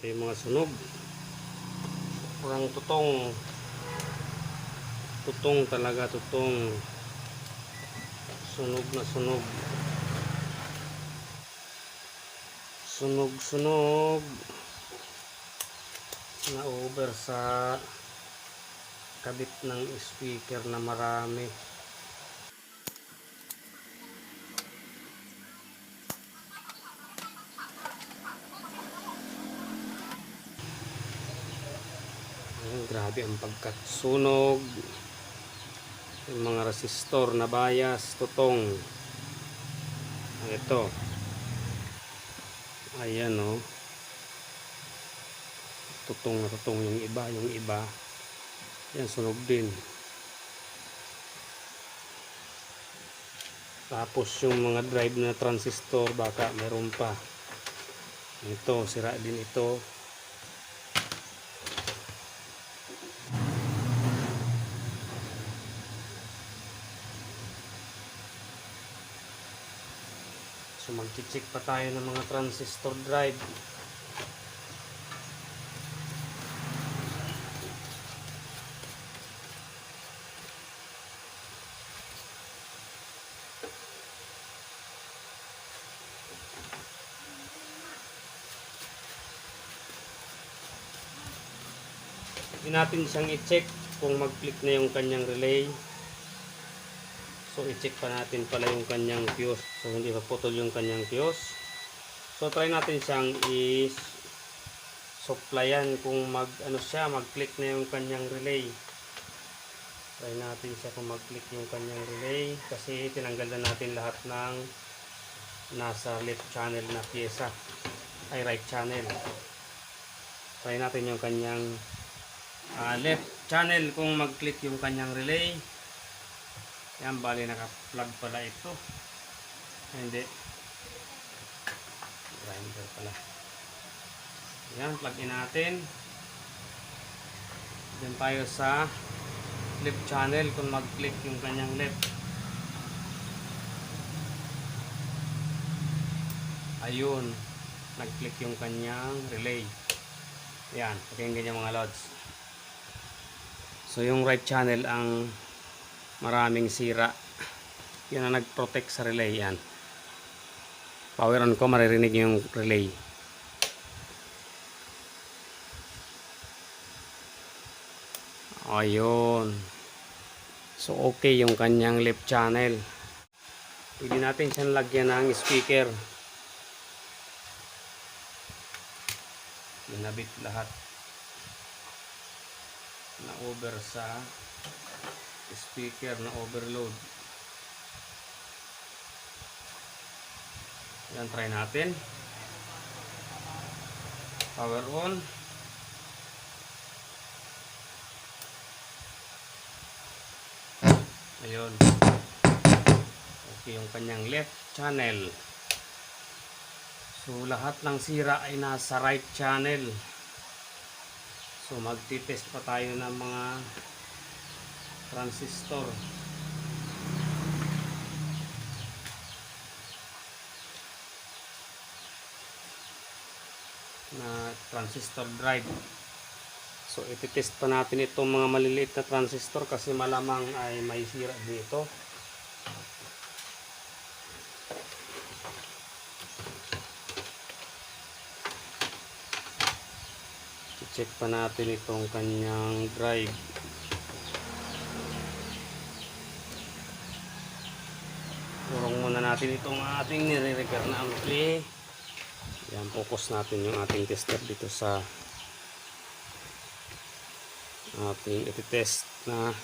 yung mga sunog. Kurang tutong. Tutong talaga, tutong. Sunog na sunog. Sunog-sunog. Na over sa kabit ng speaker na marami. Grabe ang pagkasunog. Yung mga resistor na bias, tutong. Ito. Ayan o. Tutong na tutong yung iba. Yung iba. Yan, sunog din. Tapos yung mga drive na transistor, baka meron pa. Ito, sira din ito. So mag-check pa tayo ng mga transistor drive. Hindi natin siyang i-check kung mag-click na yung kanyang relay. So i-check pa natin pala yung kanyang fuse. So hindi pa putol yung kanyang fuse. So try natin siyang i-supplyan kung mag-click na yung kanyang relay. Try natin siya kung mag-click yung kanyang relay kasi tinanggal na natin lahat ng nasa left channel na pyesa ay right channel. Try natin yung kanyang left channel kung mag-click yung kanyang relay. Yan, bali naka-plug pala ito. Hindi. Grinder pala. Yan, plug in natin. Then tayo sa left channel kung mag-click yung kanyang left. Ayun, nag-click yung kanyang relay. Yan, pakinggan yung mga loads. So yung right channel ang maraming sira. Yun ang nag-protect sa relay. Yan. Power on ko, maririnig yung relay. Ayun. So okay yung kanyang left channel. Pwede natin siyang lagyan ng speaker. Binabit lahat na over sa speaker na overload. Yan, try natin. Power on. Ayun. Okay yung kanyang left channel. So lahat ng sira ay nasa right channel. So magti-test pa tayo ng mga transistor. Na transistor drive. So iti-test pa natin itong mga maliliit na transistor kasi malamang ay may sira dito. I-check pa natin itong kanyang drive. Turong muna natin itong ating nire-repair na ampli. Yan, focus natin yung ating tester dito sa ating iti-test na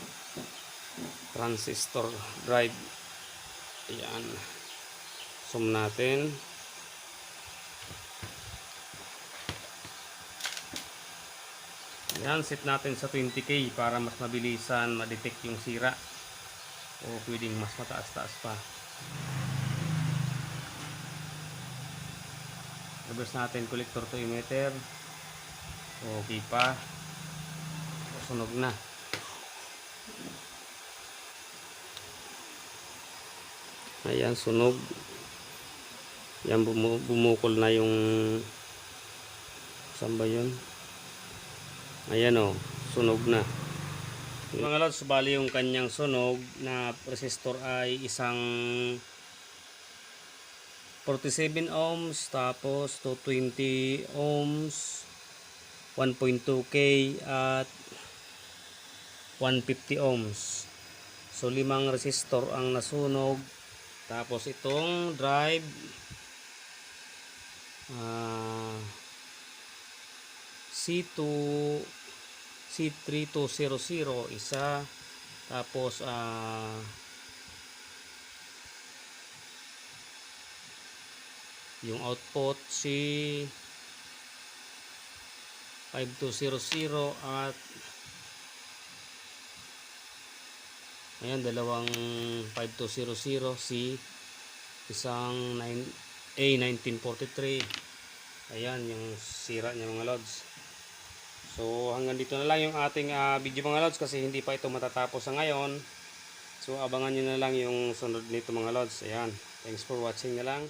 transistor drive. Yan, zoom natin. Yan, set natin sa 20K para mas mabilisan ma-detect yung sira o pwedeng mas mataas-taas pa. Reverse natin collector to emitter. Okay pa. Sunog na. Ayan, sunog. Yan, bumukol na yung Saan ba yun? Ayan o, sunog na. Mga lods, bali yung kanyang sunog na resistor ay isang 47 ohms, tapos 220 ohms, 1.2K at 150 ohms. So 5 resistor ang nasunog. Tapos itong drive C2 C3200 isa, tapos yung output C5200 at ayan, dalawang 5200 C, isang A1943. Ayan yung sira niya mga lods. So hanggang dito na lang yung ating video mga lods, kasi hindi pa ito matatapos sa ngayon. So abangan nyo na lang yung sunod nito mga lods. Ayan, thanks for watching na lang.